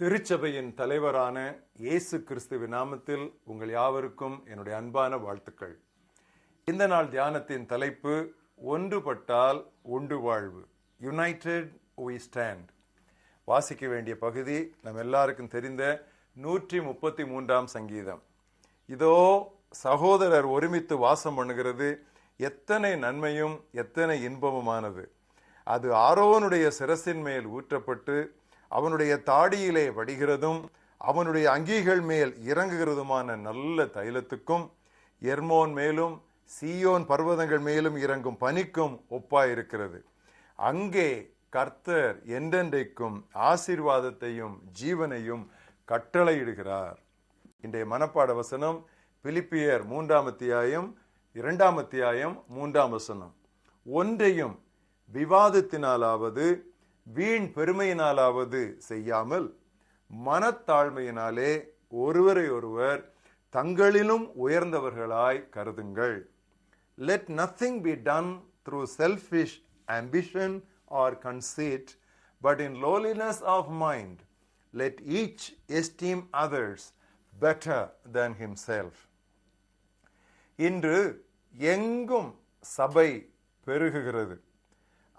திருச்சபையின் தலைவரான இயேசு கிறிஸ்துவின் நாமத்தில் உங்கள் யாவருக்கும் என்னுடைய அன்பான வாழ்த்துக்கள். இந்த நாள் தியானத்தின் தலைப்பு ஒன்றுபட்டால் உண்டு வாழ்வு, யுனைடெட் we stand. வாசிக்க வேண்டிய பகுதி நம் எல்லாருக்கும் தெரிந்த 133ஆம் சங்கீதம். இதோ சகோதரர் ஒருமித்து வாசம் பண்ணுகிறது, எத்தனை நன்மையும் எத்தனை இன்பமுமானது. அது ஆரோனுடைய சிரசின் மேல் ஊற்றப்பட்டு அவனுடைய தாடியிலே வடிகிறதும் அவனுடைய அங்கிகள் மேல் இறங்குகிறதுமான நல்ல தைலத்துக்கும் எர்மோன் மேலும் சீயோன் பர்வதங்கள் மேலும் இறங்கும் பனிக்கும் ஒப்பாயிருக்கிறது. அங்கே கர்த்தர் என்றென்றைக்கும் ஆசீர்வாதத்தையும் ஜீவனையும் கட்டளையிடுகிறார். இன்றைய மனப்பாட வசனம் பிலிப்பியர் 3ஆம் அத்தியாயம் 2ஆம் அத்தியாயம் 3ஆம் வசனம். ஒன்றையும் விவாதத்தினாலாவது வீண் பெருமையினாலாவது செய்யாமல் மனத்தாழ்மையினாலே ஒருவரை ஒருவர் தங்களிலும் உயர்ந்தவர்களாய் கருதுங்கள். Let nothing be done through selfish ambition or conceit, but in lowliness of mind let each esteem others better than himself. இன்று எங்கும் சபை பெருகுகிறது,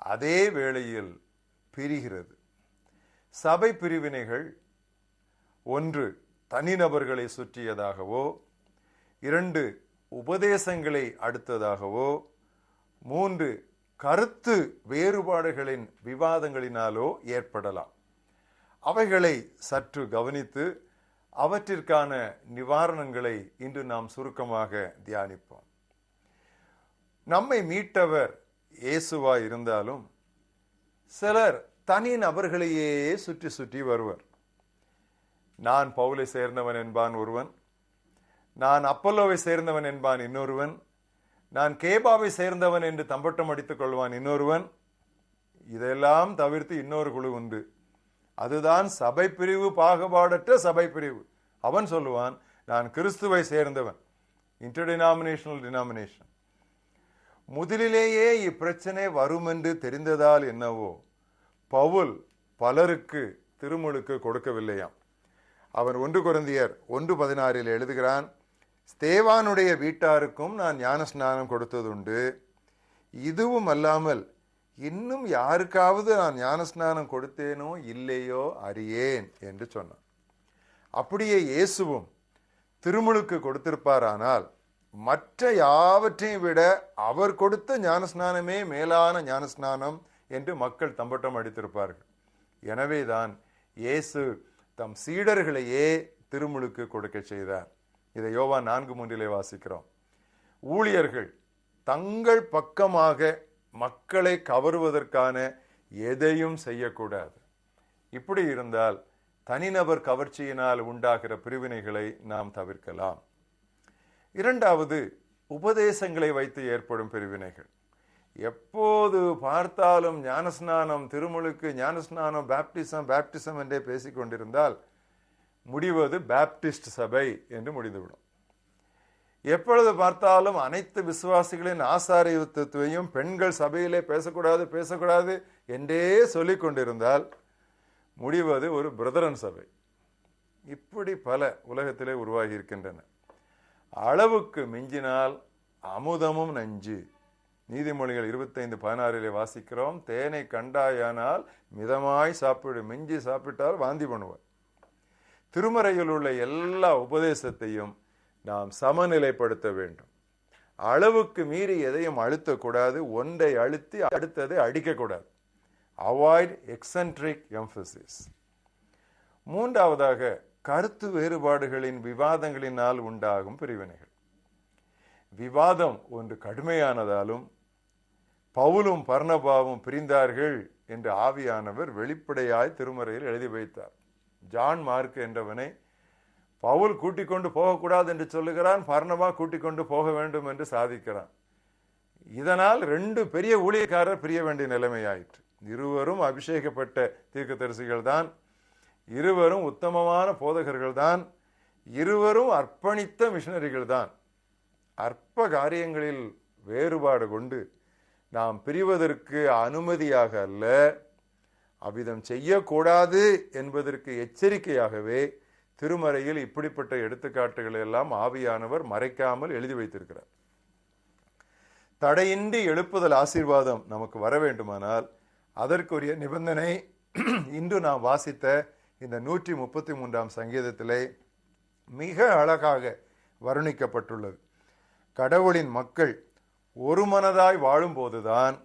அதே வேளையில் பிரிகிறது. சபை பிரிவினைகள் 1 தனிநபர்களை சுற்றியதாகவோ, 2 உபதேசங்களை அடுத்ததாகவோ, 3 கருத்து வேறுபாடுகளின் விவாதங்களினாலோ ஏற்படலாம். அவைகளை சற்று கவனித்து அவற்றிற்கான நிவாரணங்களை இன்று நாம் சுருக்கமாக தியானிப்போம். நம்மை மீட்டவர் இயேசுவாய் இருந்தாலும் சிலர் தனி நபர்களையே சுற்றி சுற்றி வருவர். நான் பவுலை சேர்ந்தவன் என்பான் ஒருவன், நான் அப்பல்லோவை சேர்ந்தவன் என்பான் இன்னொருவன், நான் கேபாவை சேர்ந்தவன் என்று தம்பட்டம் அடித்துக் கொள்வான் இன்னொருவன். இதெல்லாம் தவிர்த்து இன்னொரு குழு உண்டு. அதுதான் சபை பிரிவு, பாகுபாடற்ற சபை பிரிவு. அவன் சொல்லுவான், நான் கிறிஸ்துவை சேர்ந்தவன், இன்டர்டினாமினேஷனல் டினாமினேஷன். முதலிலேயே இப்பிரச்சனை வரும் என்று தெரிந்ததால் என்னவோ பவுல் பலருக்கு திருமுழுக்கு கொடுக்கவில்லையாம். அவன் 1 கொரிந்தியர் 1:16 எழுதுகிறான், ஸ்தேவானுடைய வீட்டாருக்கும் நான் ஞானஸ்நானம் கொடுத்ததுண்டு, இதுவும் அல்லாமல் இன்னும் யாருக்காவது நான் ஞானஸ்நானம் கொடுத்தேனோ இல்லையோ அறியேன் என்று சொன்னான். அப்படியே இயேசுவும் திருமுழுக்கு கொடுத்திருப்பாரானால் மற்ற யாவற்றையும் விட அவர் கொடுத்த ஞானஸ்நானமே மேலான ஞானஸ்நானம் என்று மக்கள் தம்பட்டம் அடித்திருப்பார்கள். எனவேதான் இயேசு தம் சீடர்களையே திருமுழுக்கு கொடுக்க செய்தார். இதை யோவான் 4:3 வாசிக்கிறோம். ஊழியர்கள் தங்கள் பக்கமாக மக்களை கவருவதற்கான எதையும் செய்யக்கூடாது. இப்படி இருந்தால் தனிநபர் கவர்ச்சியினால் உண்டாகிற பிரிவினைகளை நாம் தவிர்க்கலாம். 2வது உபதேசங்களை வைத்து ஏற்படும் பிரிவினைகள். எப்போது பார்த்தாலும் ஞானஸ்நானம், திருமுழுக்கு, ஞானஸ்நானம், பேப்டிசம் என்றே பேசிக் கொண்டிருந்தால் முடிவது பேப்டிஸ்ட் சபை என்று முடிந்துவிடும். எப்பொழுது பார்த்தாலும் அனைத்து விசுவாசிகளின் ஆசாரியத்துவத்தையும் பெண்கள் சபையிலே பேசக்கூடாது என்றே சொல்லிக் கொண்டிருந்தால் முடிவது ஒரு பிரதரன் சபை. இப்படி பல உலகத்திலே உருவாகி இருக்கின்றன. அளவுக்கு மிஞ்சினால் அமுதமும் நஞ்சு. நீதிமொழிகள் 25:16 வாசிக்கிறோம், தேனை கண்டாயானால் மிதமாய் சாப்பிடு, மிஞ்சி சாப்பிட்டால் வாந்தி பண்ணுவார். திருமறையில் உள்ள எல்லா உபதேசத்தையும் நாம் சமநிலைப்படுத்த வேண்டும். அளவுக்கு மீறி எதையும் அழுத்தக்கூடாது, ஒன்றை அழுத்தி அடுத்ததை அடிக்கக்கூடாது. Avoid eccentric emphasis. 3வதாக கருத்து வேறுபாடுகளின் விவாதங்களினால் உண்டாகும் பிரிவினைகள். விவாதம் ஒன்று கடுமையானதாலும் பவுலும் பர்னபாவும் பிரிந்தார்கள் என்று ஆவியானவர் வெளிப்படையாய் திருமறையில் எழுதி வைத்தார். ஜான் மார்க் என்றவனை பவுல் கூட்டிக் கொண்டு போகக்கூடாது என்று சொல்லுகிறான், பர்னபா கூட்டிக் கொண்டு போக வேண்டும் என்று சாதிக்கிறான். இதனால் 2 பெரிய ஊழியக்காரர் பிரிய வேண்டிய நிலைமையாயிற்று. இருவரும் அபிஷேகப்பட்ட தீர்க்கதரிசிகள் தான், இருவரும் உத்தமமான போதகர்கள் தான், இருவரும் அர்ப்பணித்த மிஷனரிகள் தான். அற்ப காரியங்களில் வேறுபாடு கொண்டு நாம் பிரிவதற்கு அனுமதியாக அல்ல, அவ்விதம் செய்யக்கூடாது என்பதற்கு எச்சரிக்கையாகவே திருமறையில் இப்படிப்பட்ட எடுத்துக்காட்டுகளை எல்லாம் ஆவியானவர் மறைக்காமல் எழுதி வைத்திருக்கிறார். தடையின்றி எழுப்புதல் ஆசீர்வாதம் நமக்கு வர வேண்டுமானால் அதற்குரிய நிபந்தனை இன்று நாம் வாசித்த இந்த 133ஆம் சங்கீதத்திலே மிக அழகாக வர்ணிக்கப்பட்டுள்ளது. கடவுளின் மக்கள் ஒரு மனதாய் வாழும்போதுதான்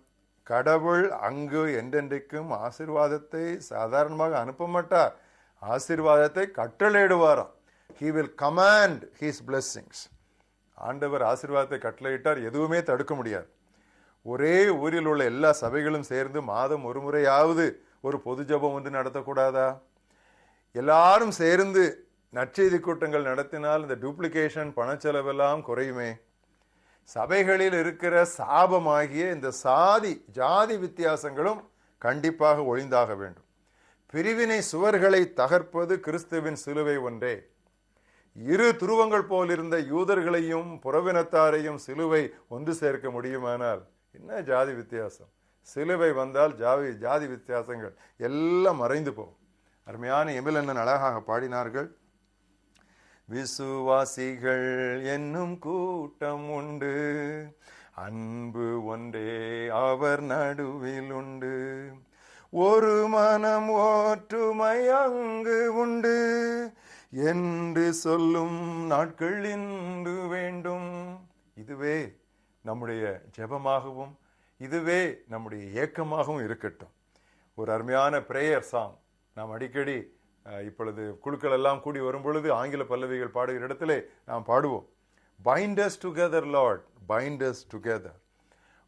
கடவுள் அங்கு என்றென்றைக்கும் ஆசீர்வாதத்தை சாதாரணமாக அனுப்ப மாட்டார், ஆசீர்வாதத்தை கட்டளையிடுவாராம். He will command his blessings. ஆண்டவர் ஆசீர்வாதத்தை கட்டளையிட்டார், எதுவுமே தடுக்க முடியாது. ஒரே ஊரில் உள்ள எல்லா சபைகளும் சேர்ந்து மாதம் ஒரு முறையாவது ஒரு பொது ஜபம் வந்து நடத்தக்கூடாதா? எல்லாரும் சேர்ந்து நற்செய்தி கூட்டங்கள் நடத்தினால் இந்த டூப்ளிகேஷன் பணச்செலவெல்லாம் குறையுமே. சபைகளில் இருக்கிற சாபமாகிய இந்த ஜாதி வித்தியாசங்களும் கண்டிப்பாக ஒழிந்தாக வேண்டும். பிரிவினை சுவர்களை தகர்ப்பது கிறிஸ்துவின் சிலுவை ஒன்றே. இரு துருவங்கள் போல் இருந்த யூதர்களையும் புறவினத்தாரையும் சிலுவை ஒன்று சேர்க்க முடியுமானால் என்ன ஜாதி வித்தியாசம்? சிலுவை வந்தால் ஜாதி வித்தியாசங்கள் எல்லாம் மறைந்து போகும். அருமையான எமிலண்ணன் அழகாக பாடினார்கள். விசுவாசிகள் என்னும் கூட்டம் உண்டு, அன்பு ஒன்றே அவர் நடுவில் உண்டு, ஒரு மனம் ஒற்றுமை அங்கு உண்டு என்று சொல்லும் நாட்கள் இன்று வேண்டும். இதுவே நம்முடைய ஜெபமாகவும் இதுவே நம்முடைய ஏக்கமாகவும் இருக்கட்டும். ஒரு அருமையான பிரேயர் சாங் நாம் அடிக்கடி இப்பொழுது குழுக்கள் எல்லாம் கூடி வரும் பொழுது ஆங்கில பல்லவிகள் பாடுகிற இடத்திலே நாம் பாடுவோம். Bind us together, Lord, bind us together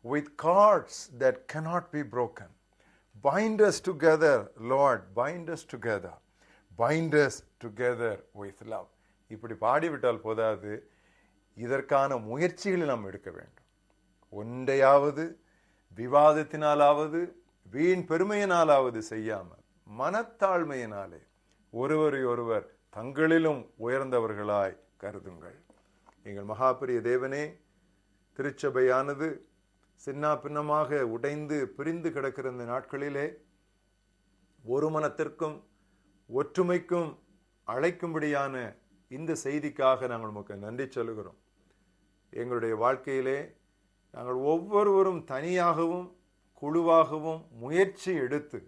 with cords that cannot be broken. Bind us together, Lord, bind us together. Bind us together with love. இப்படி பாடிவிட்டால் போதாது, இதற்கான முயற்சிகளை நாம் எடுக்க வேண்டும். ஒன்றையாவது விவாதத்தினாலாவது வீண் பெருமையினாலாவது செய்யாமல் மனத்தாழ்மையினாலே ஒருவரை ஒருவர் தங்களிலும் உயர்ந்தவர்களாய் கருதுங்கள். எங்கள் மகாபெரிய தேவனே, திருச்சபையானது சின்ன பின்னமாக உடைந்து பிரிந்து கிடக்கிற இந்த நாட்களிலே ஒரு மனத்திற்கும் ஒற்றுமைக்கும் அழைக்கும்படியான இந்த செய்திக்காக நாங்கள் உமக்கு நன்றி சொல்லுகிறோம். எங்களுடைய வாழ்க்கையிலே நாங்கள் ஒவ்வொருவரும் தனியாகவும் குழுவாகவும் முயற்சி எடுத்து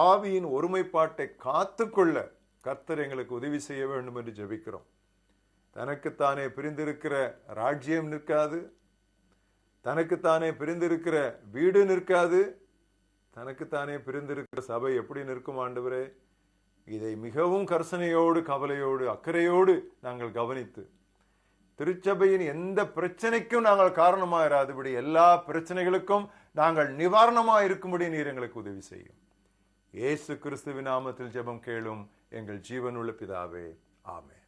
ஆவியின் ஒருமைப்பாட்டை காத்துக்கொள்ள கர்த்தர் எங்களுக்கு உதவி செய்ய வேண்டும் என்று ஜெபிக்கிறோம். தனக்குத்தானே பிரிந்திருக்கிற ராஜ்யம் நிற்காது, தனக்குத்தானே பிரிந்திருக்கிற வீடு நிற்காது, தனக்குத்தானே பிரிந்திருக்கிற சபை எப்படி நிற்கும் ஆண்டவரே? இதை மிகவும் கர்சனையோடு கவலையோடு அக்கறையோடு நாங்கள் கவனித்து திருச்சபையின் எந்த பிரச்சனைக்கும் நாங்கள் காரணமாயிராதபடி எல்லா பிரச்சனைகளுக்கும் நாங்கள் நிவாரணமாக இருக்கும்படி நீர் எங்களுக்கு உதவி செய்யும். இயேசு கிறிஸ்துவின் நாமத்தில் ஜெபம் கேளும் எங்கள் ஜீவனுள்ள பிதாவே, ஆமென்.